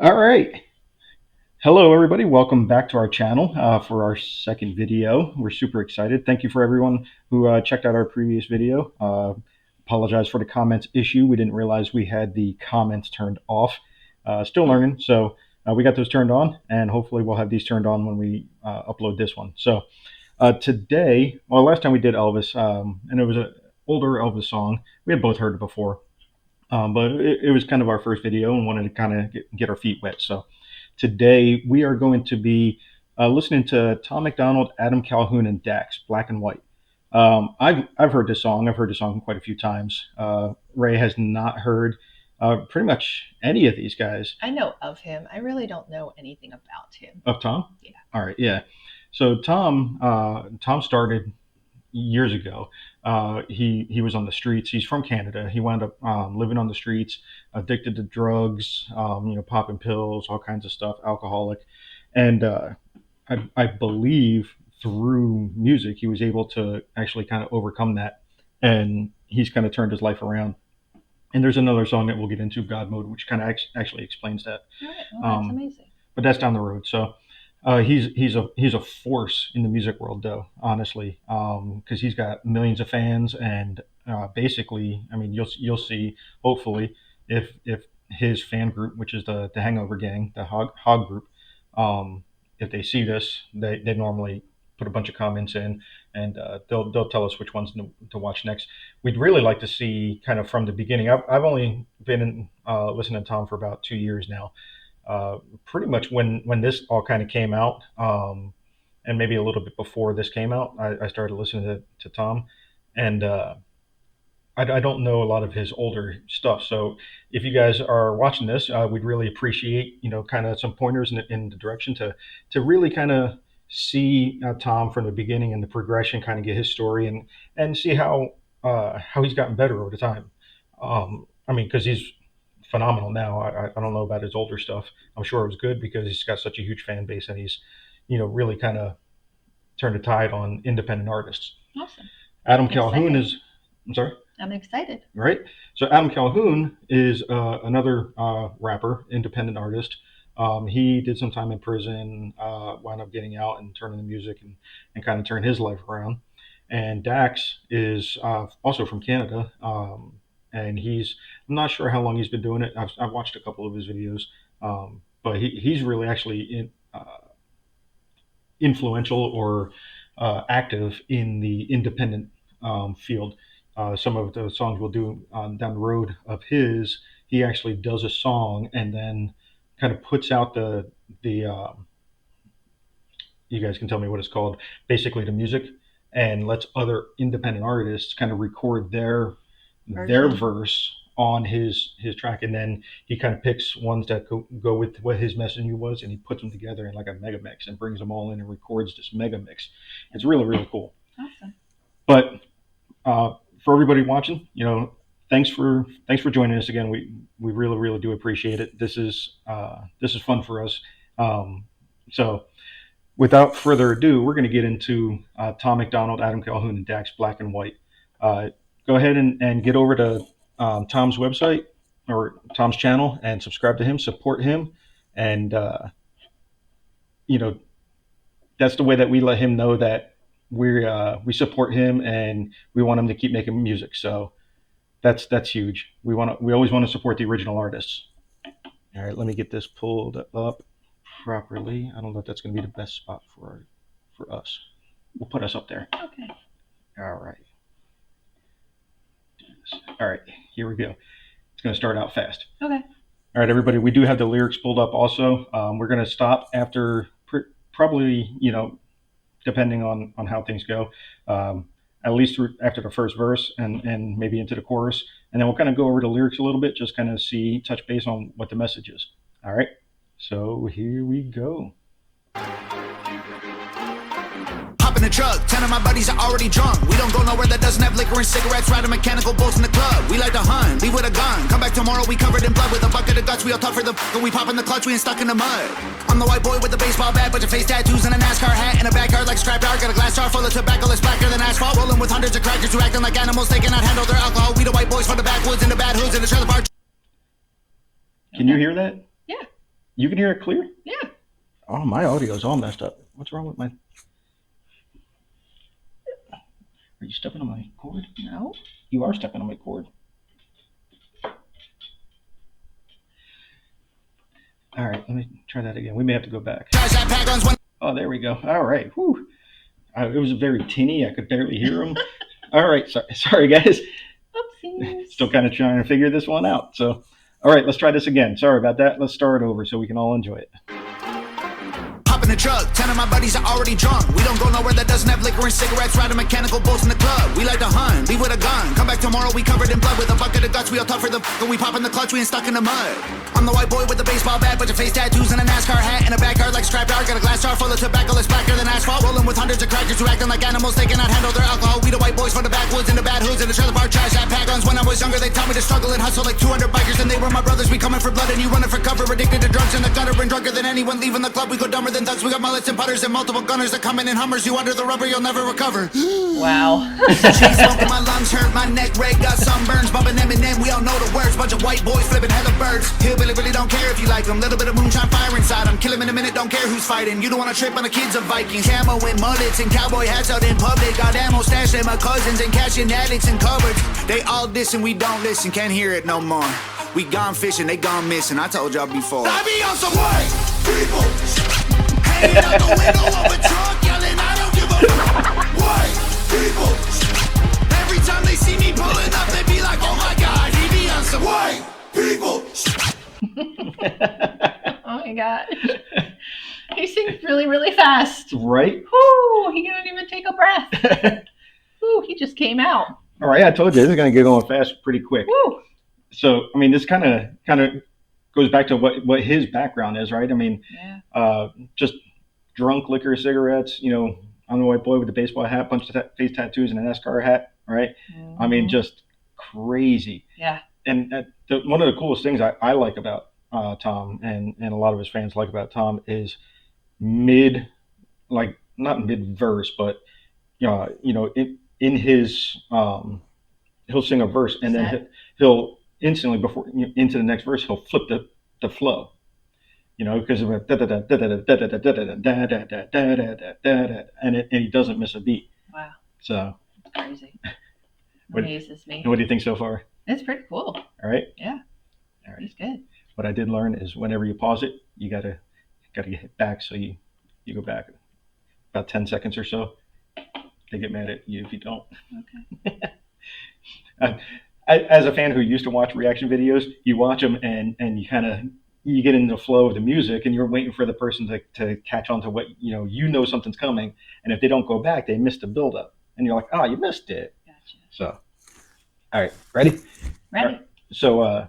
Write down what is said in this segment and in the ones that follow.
All right. Hello, everybody. Welcome back to our channel for our second video. We're super excited. Thank you for everyone who checked out our previous video. Apologize for the comments issue. We didn't realize we had the comments turned off. Still learning. So we got those turned on, and hopefully we'll have these turned on when we upload this one. So today, well, last time we did Elvis, and it was an older Elvis song. We had both heard it before. But it was kind of our first video and wanted to kind of get our feet wet. So today we are going to be listening to Tom MacDonald, Adam Calhoun, and Dax, Black and White. I've heard this song. I've heard this song quite a few times. Ray has not heard pretty much any of these guys. I know of him. I really don't know anything about him. Of Tom? Yeah. All right, yeah. So Tom started years ago. He was on the streets. He's from Canada. He wound up living on the streets, addicted to drugs, popping pills, all kinds of stuff, alcoholic, and I believe through music he was able to actually kind of overcome that, and he's kind of turned his life around. And there's another song that we'll get into, God Mode, which kind of actually explains that. All right. Well, that's amazing. But that's down the road. So he's a force in the music world, though, honestly, because he's got millions of fans, and basically, I mean, you'll see, hopefully, if his fan group, which is the Hangover Gang, the Hog group, if they see this, they normally put a bunch of comments in, and they'll tell us which ones to watch next. We'd really like to see kind of from the beginning. I've only been listening to Tom for about 2 years now. Pretty much when this all kind of came out, and maybe a little bit before this came out, I started listening to Tom, and I don't know a lot of his older stuff. So if you guys are watching this, we'd really appreciate kind of some pointers in the direction to really kind of see Tom from the beginning and the progression, kind of get his story and see how he's gotten better over the time. I mean, because he's phenomenal now. I don't know about his older stuff. I'm sure it was good because he's got such a huge fan base, and he's really kind of turned the tide on independent artists. Awesome. Adam Calhoun is, I'm sorry? I'm excited. Right. So Adam Calhoun is another rapper, independent artist. He did some time in prison, wound up getting out and turning to music and kind of turned his life around. And Dax is also from Canada. And I'm not sure how long he's been doing it. I've watched a couple of his videos, but he's really actually influential or active in the independent field. Some of the songs we'll do down the road of his, he actually does a song and then kind of puts out the you guys can tell me what it's called, basically the music, and lets other independent artists kind of record their verse on his track, and then he kind of picks ones that go with what his message was, and he puts them together in like a mega mix and brings them all in and records this mega mix. It's really, really cool. Awesome. But for everybody watching, thanks for joining us again. We really, really do appreciate it. This is fun for us. So without further ado, we're going to get into Tom MacDonald, Adam Calhoun, and Dax, Black and White. Go ahead and get over to Tom's website or Tom's channel and subscribe to him, support him, and that's the way that we let him know that we support him and we want him to keep making music. So that's huge. We always want to support the original artists. All right, let me get this pulled up properly. I don't know if that's going to be the best spot for us. We'll put us up there. Okay. All right. All right, here we go. It's going to start out fast. Okay. All right, everybody, we do have the lyrics pulled up also. We're going to stop after probably, depending on how things go, at least after the first verse and maybe into the chorus. And then we'll kind of go over the lyrics a little bit, just kind of touch base on what the message is. All right, so here we go. In the truck, 10 of my buddies are already drunk. We don't go nowhere that doesn't have liquor and cigarettes. Riding mechanical bulls in the club. We like to hunt, leave with a gun. Come back tomorrow, we covered in blood with a bucket of guts. We all tough for the and we pop in the clutch, we ain't stuck in the mud. I'm the white boy with the baseball bat, bunch of face tattoos and a NASCAR hat. In a backyard like scrap yard, got a glass jar full of tobacco that's blacker than asphalt. Rolling with hundreds of crackers who acting like animals, they cannot handle their alcohol. We the white boys from the backwoods in the bad hoods in the trailer park. Can you hear that? Yeah. You can hear it clear? Yeah. Oh, my audio is all messed up. What's wrong with my... Are you stepping on my cord? No. You are stepping on my cord. All right, let me try that again. We may have to go back. Oh, there we go. All right. Whew. It was very tinny. I could barely hear him. All right. Sorry, guys. Oopsies. Still kind of trying to figure this one out. So, all right, let's try this again. Sorry about that. Let's start over so we can all enjoy it. Hop in the truck, 10 of my buddies are already drunk. We don't go nowhere that doesn't have liquor and cigarettes. Riding mechanical bulls in the club. We like to hunt, leave with a gun. Come back tomorrow, we covered in blood with a bucket of guts. We all tough for the and we pop in the clutch, we ain't stuck in the mud. I'm the white boy with the baseball bat, bunch of face tattoos and a NASCAR hat. In a backyard like scrapyard, got a glass jar full of tobacco that's blacker than asphalt. Rolling with hundreds of crackers who acting like animals, they cannot handle their alcohol. We the white boys from the backwoods and the bad hoods and the trailer park trash that pack guns. When I was younger, they taught me to struggle and hustle like 200 bikers, and they were my brothers. We coming for blood and you running for cover, addicted to drugs in the gutter and drunker than anyone leaving the club. We go dumber than thugs, we got mullets and putters and multiple gunners that come in Hummers. You under the rubber, you'll never recover. Wow. Cheese smoking, my lungs hurt, my neck red, got sunburns, bumping Eminem, we all know the words. Bunch of white boys flipping hella birds. Hillbilly really don't care if you like them. Little bit of moonshine fire inside them. Kill him in a minute, don't care who's fighting. You don't wanna trip on the kids of Vikings. Camo and mullets and cowboy hats out in public. Got ammo stashed at my cousins and cash in attics and cupboards. They all dissing, we don't listen, can't hear it no more. We gone fishing, they gone missing. I told y'all before. I be on some white people hanging out the window of a truck, yelling, I don't give a white people. Every time they see me pulling up, they be like, oh my God, he be on some white people. Oh my God. He sings really, really fast. Right? Whoo, he can't even take a breath. Whoo, he just came out. All right, I told you this is going to get going fast pretty quick. Woo. So, I mean, this kind of goes back to what his background is, right? I mean, Yeah. just drunk, liquor, cigarettes. You know, I'm the white boy with the baseball hat, bunch of face tattoos, and an NASCAR hat, right? I mean, just crazy. Yeah. And one of the coolest things I like about Tom and a lot of his fans like about Tom is not mid verse, but in his he'll sing a verse and then he'll instantly into the next verse he'll flip the flow, because of and he doesn't miss a beat. Wow. So Crazy. Amazes me. What do you think so far? It's pretty cool. All right. Yeah. All right. It's good. What I did learn is whenever you pause it, you gotta get back. So you go back about 10 seconds or so. They get mad at you if you don't. Okay. As a fan who used to watch reaction videos, you watch them and you get in the flow of the music and you're waiting for the person to catch on to what something's coming, and if they don't go back, they miss the build up, and you're like, oh, you missed it. Gotcha. So, all right, ready? Ready. All right. So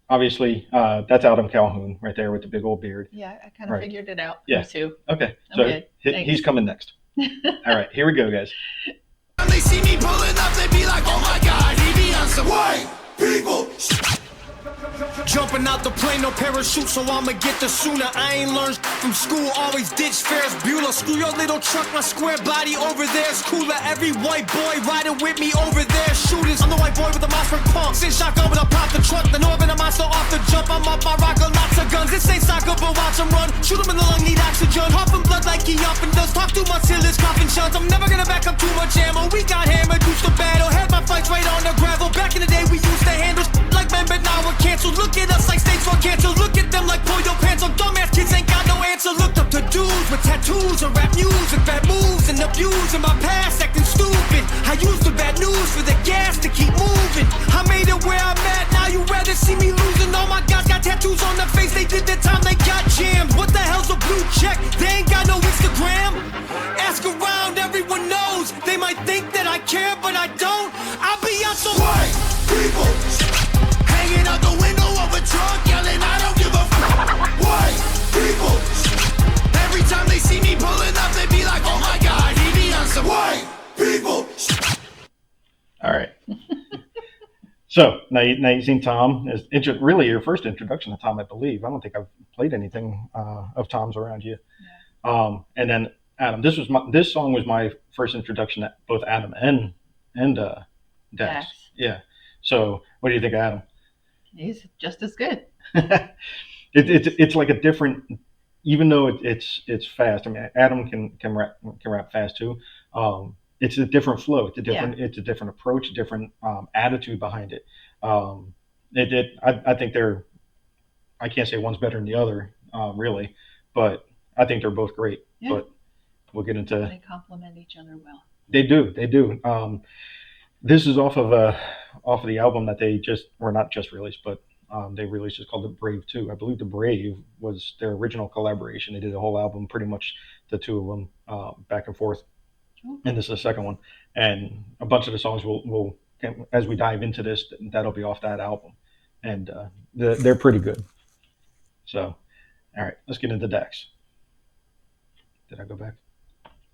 obviously that's Adam Calhoun right there with the big old beard. Yeah, I kind of figured it out. Yeah. Me too. Okay, I'm so good. he's coming next. All right, here we go, guys. When they see me pulling up, they be like, oh my God, he be on some white people. Jumping out the plane, no parachute, so I'ma get the sooner. I ain't learned from school, always ditch Ferris Bueller. Screw your little truck, my square body over there's cooler. Every white boy riding with me over there. Shooters, I'm the white boy with the monster pump. Sin shotgun, but I pop the truck. The Northern, a monster off the jump. I'm up, I rock a lots of guns. This ain't soccer, but watch him run. Shoot him in the lung, need oxygen. Pumping blood like he often does. Talk too much till his coffin shuns. I'm never gonna back up too much ammo. We got hammered, used to battle. Had my fights right on the gravel. Back in the day, we used to handle like men, but now we're canceled. Look at us like states for cancer. Look at them like pull your pants on. Dumbass kids ain't got no answer. Looked up to dudes with tattoos and rap music, bad moves and abuse in my past, acting stupid. I used the bad news for the gas to keep moving. I made it where I'm at. Now you rather see me losing. All my guys got tattoos on their face. They did their time, they got jammed. What the hell's a blue check? They ain't got no Instagram. Ask around, everyone knows. They might think that I care, but I don't. I'll be on some white people hanging out the window of a truck, yelling, I don't give a white people. Every time they see me pulling up, they be like, oh my God, he be on some white people. All right. So now you've seen Tom. Really your first introduction to Tom, I believe. I don't think I've played anything of Tom's around you. Yeah. And then Adam, this song was my first introduction to both Adam and Dax. Yeah. So what do you think of Adam? He's just as good. It's like a different, even though it's fast. I mean, Adam can rap fast too. It's a different flow. Yeah. It's a different approach, different attitude behind it. Um, I think they're. I can't say one's better than the other, really, but I think they're both great. Yeah. But we'll get into. They complement each other well. They do. They do. This is off of the album that they just, or not just released, but they released. It's called The Brave 2. I believe The Brave was their original collaboration. They did a whole album, pretty much the two of them, back and forth. Oh. And this is the second one. And a bunch of the songs will as we dive into this, that'll be off that album, and they're pretty good. So, all right, let's get into Dax. Did I go back?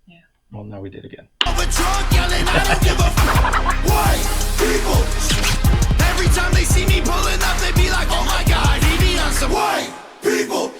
Yeah. Well, no, we did again. Yelling, I don't give a white people. Every time they see me pulling up, they be like, oh my god, he be on some white people.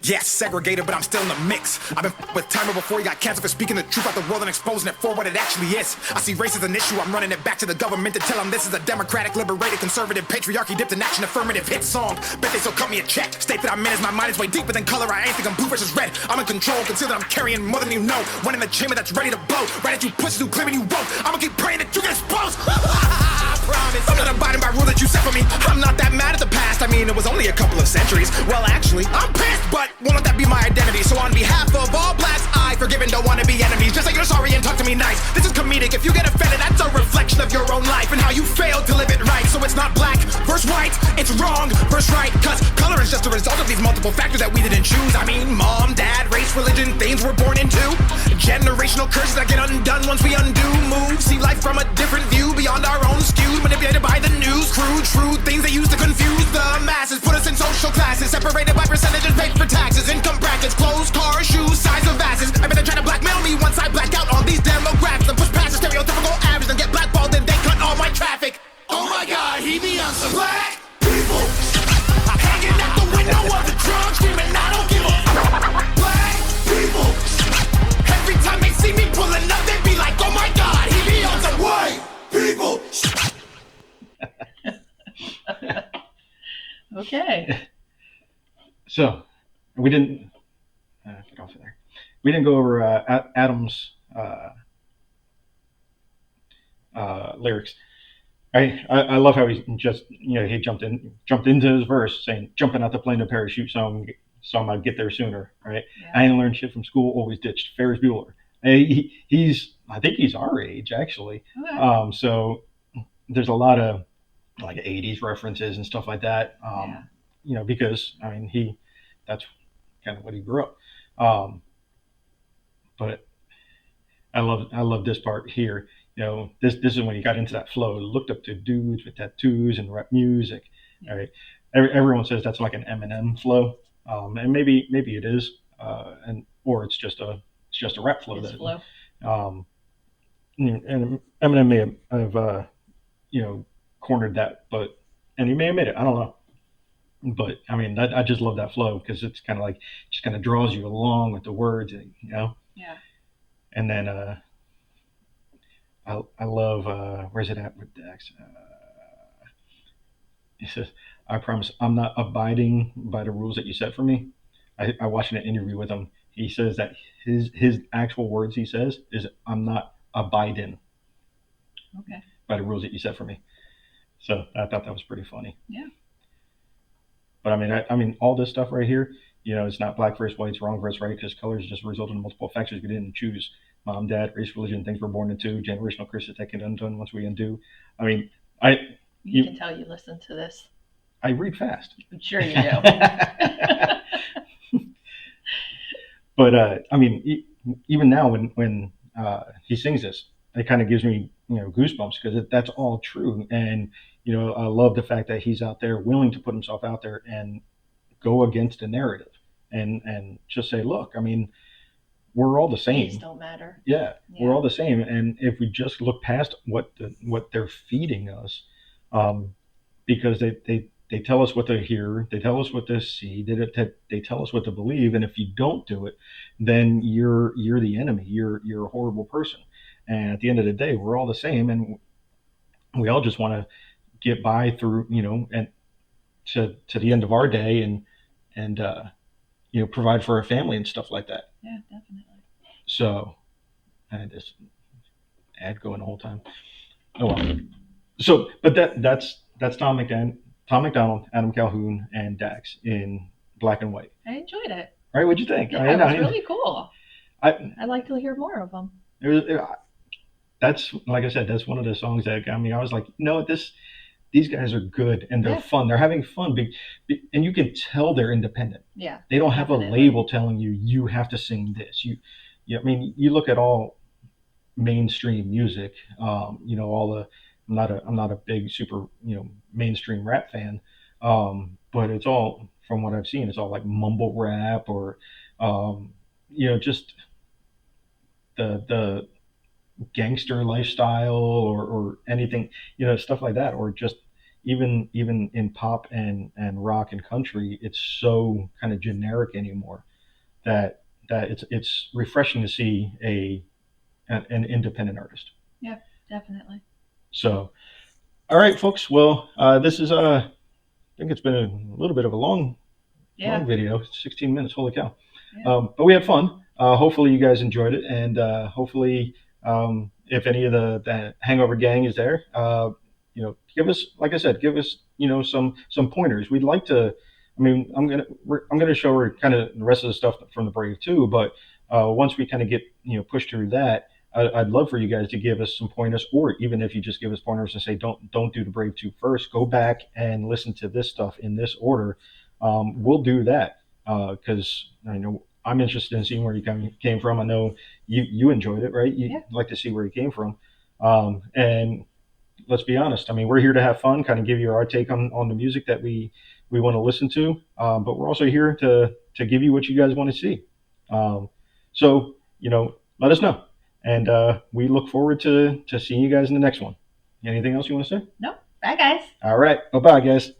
Yes, segregated, but I'm still in the mix. I've been with Timer before he got canceled for speaking the truth about the world and exposing it for what it actually is. I see race as an issue, I'm running it back to the government to tell them this is a democratic, liberated, conservative, patriarchy dipped in action, affirmative hit song. Bet they still cut me a check. State that I'm in as my mind is way deeper than color. I ain't think I'm blue versus red. I'm in control, consider that I'm carrying more than you know. One in the chamber that's ready to blow. Right at you pussies who claiming you won't. I'ma keep praying that you get exposed. I promise. I'm not abiding by rules that you set for me. I'm not that mad at the past. I mean, it was only a couple of centuries. Well, actually, I'm pissed, but won't let that be my identity. So on behalf of all blacks, I forgive and don't want to be enemies. Just say you're sorry and talk to me nice. This is comedic. If you get offended, that's a reflection of your own life and how you failed to live it right. So it's not black versus white, it's wrong versus right. Cause color is just a result of these multiple factors that we didn't choose. I mean, mom, dad, race, religion, things we're born into. Generational curses that get undone once we undo moves. See life from a different view, beyond our own skews. Manipulated by the news, crude, shrewd things they use to confuse the masses. Put us in social classes, separated by percentages paid for taxes. Income brackets, clothes, cars, shoes, size of asses. I bet they're trying to blackmail me once I black out on these demographics and push past the stereotypical average and get blackballed and they cut all my traffic. Oh my god, he be on some black people. Hanging out the window of the trunk, screaming, I don't give a black people. Every time they see me pulling up, they be like, oh my god, he be on some white people. Okay. So we didn't get off of there. We didn't go over Adam's lyrics. I love how he just he jumped into his verse saying jumping out the plane to parachute so I'd get there sooner. Right. Yeah. I ain't learned shit from school. Always ditched Ferris Bueller. I think he's our age actually. Okay. So there's a lot of like 80s references and stuff like that. Because I mean that's kind of what he grew up. But I love this part here. This is when he got into that flow. Looked up to dudes with tattoos and rap music. Yeah. All right, everyone says that's like an Eminem flow, and maybe it is, or it's just a rap flow. His flow. And Eminem may have cornered that, and he may have made it. I don't know. But I mean, I just love that flow because it's kind of like just kind of draws you along with the words, Yeah. And then I love where's it at with Dax? He says, "I promise I'm not abiding by the rules that you set for me." I watched an interview with him. He says that his actual words he says is, "I'm not abiding Okay. by the rules that you set for me." So I thought that was pretty funny. Yeah. But I mean, all this stuff right here, it's not black versus white, it's wrong versus right, because color is just a result of multiple factors we didn't choose. Mom, dad, race, religion, things we're born into, generational curses that get undone once we undo. I mean, You can tell you listen to this. I read fast. I'm sure you do. But I mean, even now when he sings this, it kind of gives me goosebumps because that's all true. And I love the fact that he's out there willing to put himself out there and go against the narrative and just say, look, I mean, we're all the same. These don't matter. Yeah, we're all the same. And if we just look past what they're feeding us, because they tell us what to hear, they tell us what to see, they tell us what to believe, and if you don't do it, then you're the enemy. You're a horrible person. And at the end of the day, we're all the same, and we all just want to get by through, and to the end of our day and provide for our family and stuff like that. Yeah, definitely. So I had this ad going the whole time. Oh well. So, but that's Tom MacDonald, Adam Calhoun, and Dax in black and white. I enjoyed it. Right? What'd you think? Yeah, it was really cool. I I'd like to hear more of them. it was, that's like I said, that's one of the songs that got me. I was like, these guys are good and they're Yeah. fun. They're having fun, and you can tell they're independent. Yeah. They don't have definitely. a label telling you have to sing this. I mean, you look at all mainstream music. All the I'm not a big super mainstream rap fan, but it's all from what I've seen. It's all like mumble rap or just the gangster lifestyle or anything, stuff like that, or just even in pop and rock and country, it's so kind of generic anymore that it's refreshing to see an independent artist. Yeah, definitely. So, all right, folks. Well, this is I think it's been a little bit of a long video, 16 minutes. Holy cow! Yeah. But we had fun. Hopefully, you guys enjoyed it, and hopefully, if any of the Hangover gang is there, give us, like I said, give us some pointers. We'd like to. I mean, I'm gonna show her kind of the rest of the stuff from the Brave too, but once we kind of get pushed through that, I'd love for you guys to give us some pointers, or even if you just give us pointers and say don't do the Brave 2 first, go back and listen to this stuff in this order. We'll do that because I know I'm interested in seeing where you came from. I know you enjoyed it, right? You'd like to see where you came from. And let's be honest. I mean, we're here to have fun, kind of give you our take on the music that we want to listen to. But we're also here to give you what you guys want to see. So let us know. And we look forward to seeing you guys in the next one. Anything else you want to say? Nope. Bye, guys. All right. Bye-bye, guys.